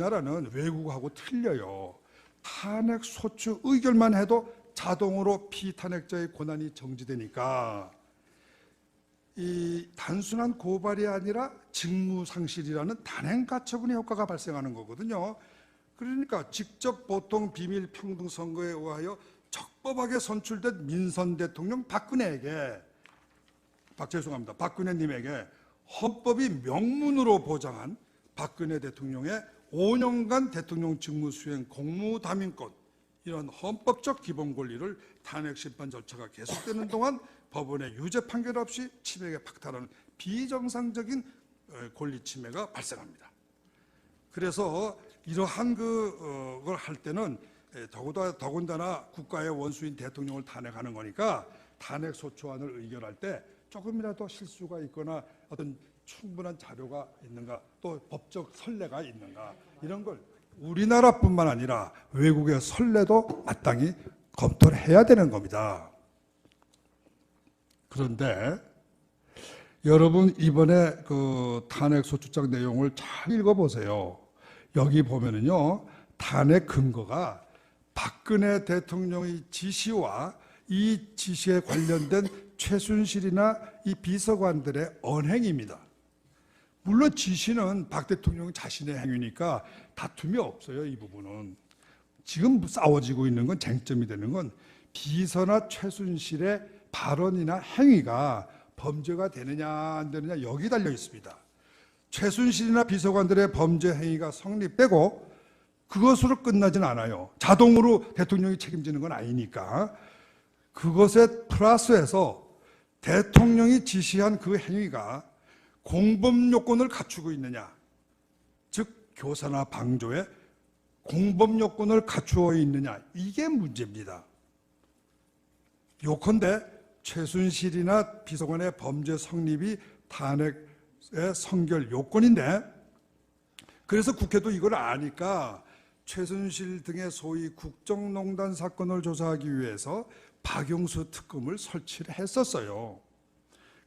우리나라는 외국하고 틀려요. 탄핵 소추 의결만 해도 자동으로 피탄핵자의 권한이 정지되니까 이 단순한 고발이 아니라 직무상실이라는 단행가처분의 효과가 발생하는 거거든요. 그러니까 직접 보통 비밀평등선거에 의하여 적법하게 선출된 민선 대통령 박근혜님에게 헌법이 명문으로 보장한 박근혜 대통령의 5년간 대통령 직무수행 공무담임권, 이런 헌법적 기본 권리를 탄핵심판 절차가 계속되는 동안 법원의 유죄 판결 없이 침해에 박탈하는 비정상적인 권리 침해가 발생합니다. 그래서 이러한 그걸 할 때는 더군다나 국가의 원수인 대통령을 탄핵하는 거니까 탄핵 소추안을 의결할 때 조금이라도 실수가 있거나 어떤 충분한 자료가 있는가, 또 법적 선례가 있는가, 이런 걸 우리나라뿐만 아니라 외국의 선례도 마땅히 검토를 해야 되는 겁니다. 그런데 여러분 이번에 그 탄핵 소추장 내용을 잘 읽어보세요. 여기 보면은요, 탄핵 근거가 박근혜 대통령의 지시와 이 지시에 관련된 최순실이나 이 비서관들의 언행입니다. 물론 지시는 박 대통령 자신의 행위니까 다툼이 없어요. 이 부분은 지금 싸워지고 있는 건, 쟁점이 되는 건 비서나 최순실의 발언이나 행위가 범죄가 되느냐 안 되느냐, 여기 달려 있습니다. 최순실이나 비서관들의 범죄 행위가 성립되고 그것으로 끝나진 않아요. 자동으로 대통령이 책임지는 건 아니니까 그것에 플러스해서 대통령이 지시한 그 행위가 공범 요건을 갖추고 있느냐, 즉 교사나 방조에 공범 요건을 갖추어 있느냐, 이게 문제입니다. 요컨대 최순실이나 비서관의 범죄 성립이 탄핵의 선결 요건인데, 그래서 국회도 이걸 아니까 최순실 등의 소위 국정농단 사건을 조사하기 위해서 박용수 특검을 설치를 했었어요.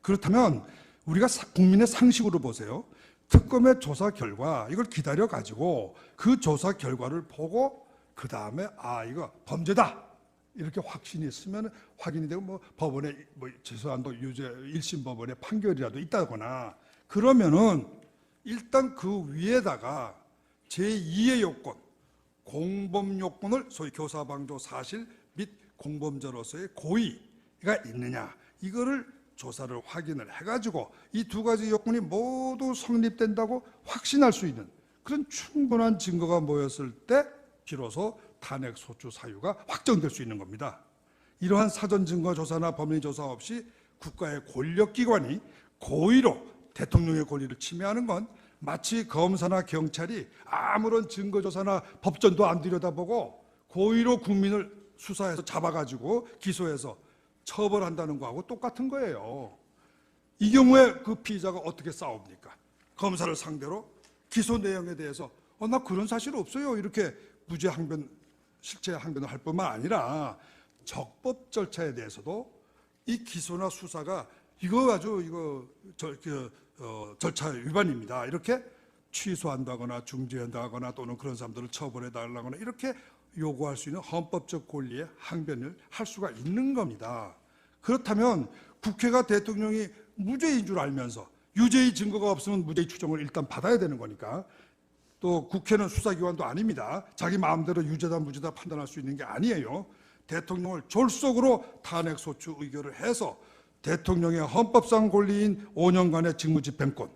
그렇다면 우리가 국민의 상식으로 보세요. 특검의 조사 결과, 이걸 기다려 가지고 그 조사 결과를 보고 그 다음에 이거 범죄다 이렇게 확신이 있으면 확인이 되고, 뭐 법원에 최소한도 유죄 1심 법원의 판결이라도 있다거나 그러면은 일단 그 위에다가 제2의 요건, 공범 요건을 소위 교사방조 사실 및 공범자로서의 고의가 있느냐, 이거를 조사를 확인을 해가지고 이 두 가지 요건이 모두 성립된다고 확신할 수 있는 그런 충분한 증거가 모였을 때 비로소 탄핵 소추 사유가 확정될 수 있는 겁니다. 이러한 사전 증거 조사나 법리 조사 없이 국가의 권력기관이 고의로 대통령의 권리를 침해하는 건 마치 검사나 경찰이 아무런 증거 조사나 법전도 안 들여다보고 고의로 국민을 수사해서 잡아가지고 기소해서 처벌한다는 거하고 똑같은 거예요. 이 경우에 그 피의자가 어떻게 싸웁니까? 검사를 상대로 기소 내용에 대해서 나 그런 사실 없어요, 이렇게 무죄 항변, 실체 항변을 할 뿐만 아니라 적법 절차에 대해서도 이 기소나 수사가 절차 위반입니다, 이렇게 취소한다거나 중지한다거나 또는 그런 사람들을 처벌해 달라거나 이렇게 요구할 수 있는 헌법적 권리의 항변을 할 수가 있는 겁니다. 그렇다면 국회가 대통령이 무죄인 줄 알면서 유죄의 증거가 없으면 무죄의 추정을 일단 받아야 되는 거니까, 또 국회는 수사기관도 아닙니다. 자기 마음대로 유죄다 무죄다 판단할 수 있는 게 아니에요. 대통령을 졸속으로 탄핵소추 의결을 해서 대통령의 헌법상 권리인 5년간의 직무집행권,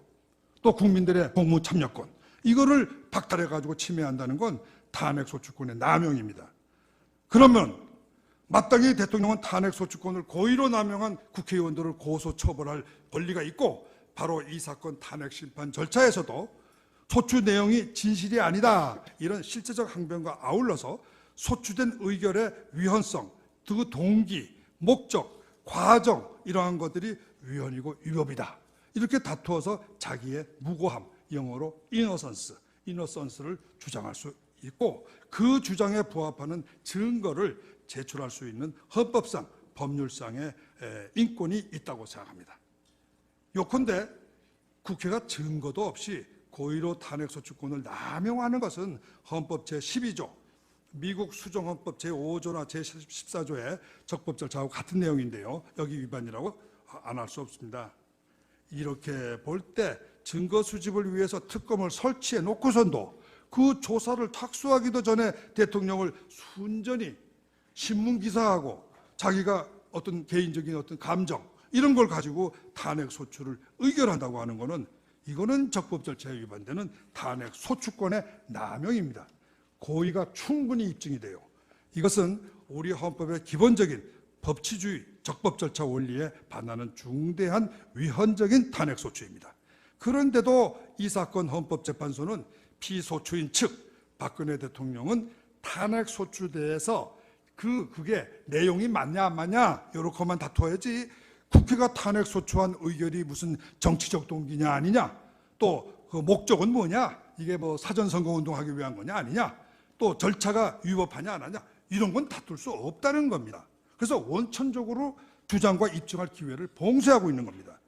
또 국민들의 공무 참여권, 이거를 박탈해가지고 침해한다는 건 탄핵소추권의 남용입니다. 그러면 마땅히 대통령은 탄핵소추권을 고의로 남용한 국회의원들을 고소 처벌할 권리가 있고, 바로 이 사건 탄핵심판 절차에서도 소추 내용이 진실이 아니다, 이런 실제적 항변과 아울러서 소추된 의결의 위헌성, 그 동기, 목적, 과정, 이러한 것들이 위헌이고 위법이다, 이렇게 다투어서 자기의 무고함, 영어로 이너선스를 주장할 수 있고, 그 주장에 부합하는 증거를 제출할 수 있는 헌법상, 법률상의 인권이 있다고 생각합니다. 요컨대 국회가 증거도 없이 고의로 탄핵소추권을 남용하는 것은 헌법 제12조, 미국 수정헌법 제5조나 제14조의 적법 절차하고 같은 내용인데요. 여기 위반이라고 안 할 수 없습니다. 이렇게 볼 때 증거 수집을 위해서 특검을 설치해 놓고선도 그 조사를 착수하기도 전에 대통령을 순전히 신문 기사하고 자기가 어떤 개인적인 어떤 감정 이런 걸 가지고 탄핵 소추를 의결한다고 하는 것은 이거는 적법 절차에 위반되는 탄핵 소추권의 남용입니다. 고의가 충분히 입증이 돼요. 이것은 우리 헌법의 기본적인 법치주의, 적법 절차 원리에 반하는 중대한 위헌적인 탄핵 소추입니다. 그런데도 이 사건 헌법재판소는 피소추인 측 박근혜 대통령은 탄핵 소추대에서 그게 내용이 맞냐 안 맞냐 이렇게만 다투어야지 국회가 탄핵 소추한 의결이 무슨 정치적 동기냐 아니냐 또 그 목적은 뭐냐 이게 뭐 사전선거운동하기 위한 거냐 아니냐 또 절차가 위법하냐 안 하냐 이런 건 다툴 수 없다는 겁니다. 그래서 원천적으로 주장과 입증할 기회를 봉쇄하고 있는 겁니다.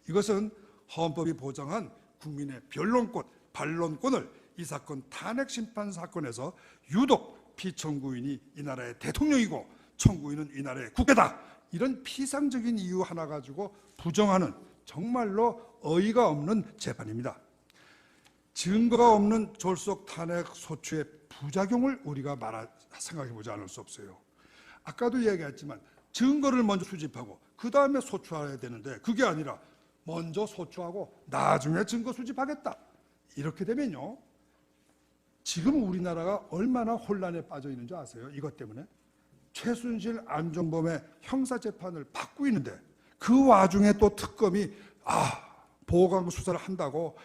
이것은 헌법이 보장한 국민의 변론권, 반론권을 이 사건 탄핵 심판 사건에서 유독 피청구인이 이 나라의 대통령이고 청구인은 이 나라의 국회다. 이런 피상적인 이유 하나 가지고 부정하는 정말로 어이가 없는 재판입니다. 증거가 없는 졸속 탄핵 소추의 부작용을 우리가 생각해 보지 않을 수 없어요. 아까도 얘기했지만 증거를 먼저 수집하고 그 다음에 소추해야 되는데 그게 아니라 먼저 소추하고 나중에 증거 수집하겠다. 이렇게 되면요. 지금 우리나라가 얼마나 혼란에 빠져 있는 줄 아세요? 이것 때문에. 최순실 안종범의 형사재판을 받고 있는데 그 와중에 또 특검이 보강 수사를 한다고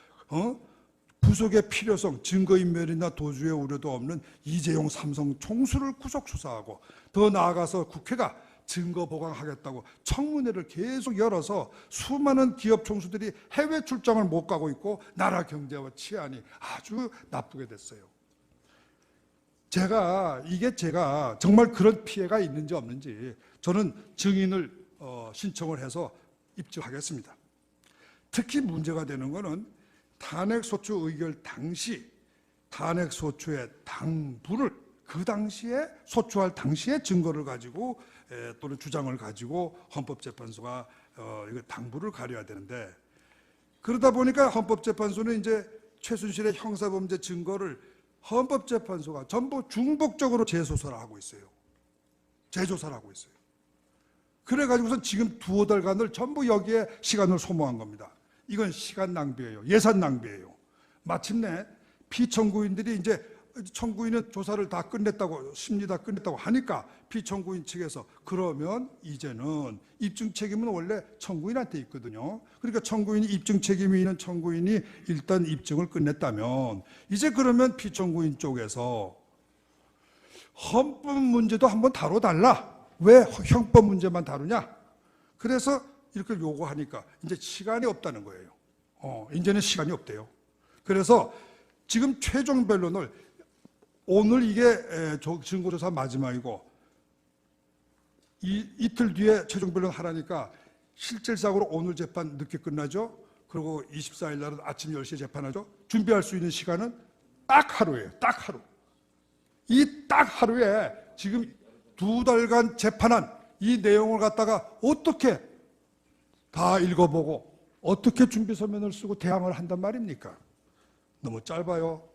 구속의 필요성, 증거인멸이나 도주의 우려도 없는 이재용 삼성 총수를 구속 수사하고 더 나아가서 국회가 증거 보강하겠다고 청문회를 계속 열어서 수많은 기업 총수들이 해외 출장을 못 가고 있고 나라 경제와 치안이 아주 나쁘게 됐어요. 제가 정말 그런 피해가 있는지 없는지 저는 증인을 신청을 해서 입증하겠습니다. 특히 문제가 되는 것은 탄핵소추 의결 당시 탄핵소추의 당부를 그 당시에 소추할 당시의 증거를 가지고 또는 주장을 가지고 헌법재판소가 이거 당부를 가려야 되는데 그러다 보니까 헌법재판소는 이제 최순실의 형사범죄 증거를 헌법재판소가 전부 중복적으로 재조사를 하고 있어요. 그래가지고선 지금 두어 달간을 전부 여기에 시간을 소모한 겁니다. 이건 시간 낭비예요. 예산 낭비예요. 마침내 피청구인들이 이제 청구인은 조사를 다 끝냈다고 심리 다 끝냈다고 하니까 피청구인 측에서 그러면 이제는 입증 책임은 원래 청구인한테 있거든요. 그러니까 청구인이 입증 책임이 있는 청구인이 일단 입증을 끝냈다면 이제 그러면 피청구인 쪽에서 헌법 문제도 한번 다뤄달라. 왜 형법 문제만 다루냐? 그래서 이렇게 요구하니까 이제 시간이 없다는 거예요. 이제는 시간이 없대요. 그래서 지금 최종 변론을 오늘 이게 증거조사 마지막이고 이틀 뒤에 최종 변론 하라니까 실질상으로 오늘 재판 늦게 끝나죠. 그리고 24일 날은 아침 10시에 재판하죠. 준비할 수 있는 시간은 딱 하루예요. 딱 하루. 이 딱 하루에 지금 2달간 재판한 이 내용을 갖다가 어떻게 다 읽어보고 어떻게 준비 서면을 쓰고 대항을 한단 말입니까? 너무 짧아요.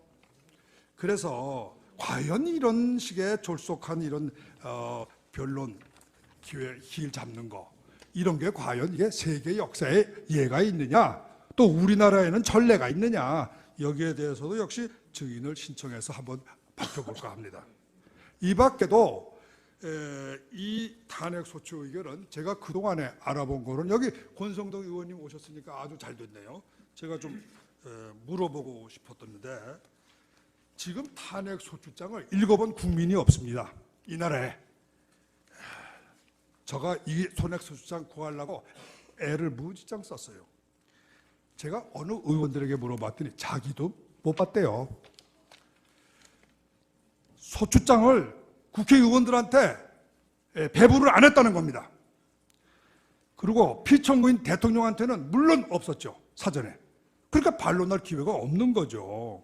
그래서 과연 이런 식의 졸속한 이런 변론 길 잡는 거 이런 게 과연 이게 세계 역사에 예가 있느냐 또 우리나라에는 전례가 있느냐 여기에 대해서도 역시 증인을 신청해서 한번 밝혀볼까 합니다. 이 밖에도 이 탄핵소추 의결은 제가 그동안에 알아본 거는 여기 권성동 의원님 오셨으니까 아주 잘 됐네요. 제가 좀 물어보고 싶었는데 지금 탄핵소추장을 읽어본 국민이 없습니다. 이 나라에. 제가 이 탄핵소추장 구하려고 애를 무지장 썼어요. 제가 어느 의원들에게 물어봤더니 자기도 못 봤대요. 소추장을 국회의원들한테 배부를 안 했다는 겁니다. 그리고 피청구인 대통령한테는 물론 없었죠. 사전에. 그러니까 반론할 기회가 없는 거죠.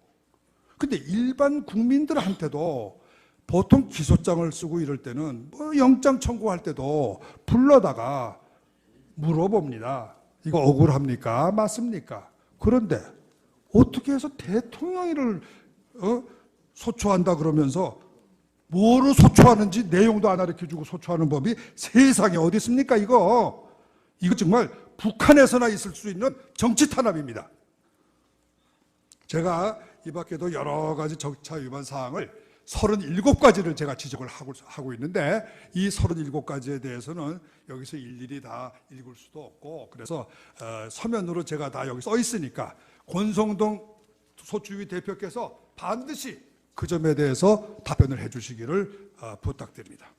근데 일반 국민들한테도 보통 기소장을 쓰고 이럴 때는 뭐 영장 청구할 때도 불러다가 물어봅니다. 이거 억울합니까? 맞습니까? 그런데 어떻게 해서 대통령을 소초한다 그러면서 뭐로 소초하는지 내용도 안 가르쳐주고 소초하는 법이 세상에 어디 있습니까? 이거 정말 북한에서나 있을 수 있는 정치 탄압입니다. 제가 이 밖에도 여러 가지 절차 위반 사항을 37가지를 제가 지적을 하고 있는데 이 37가지에 대해서는 여기서 일일이 다 읽을 수도 없고, 그래서 서면으로 제가 다 여기 써 있으니까 권성동 소추위 대표께서 반드시 그 점에 대해서 답변을 해 주시기를 부탁드립니다.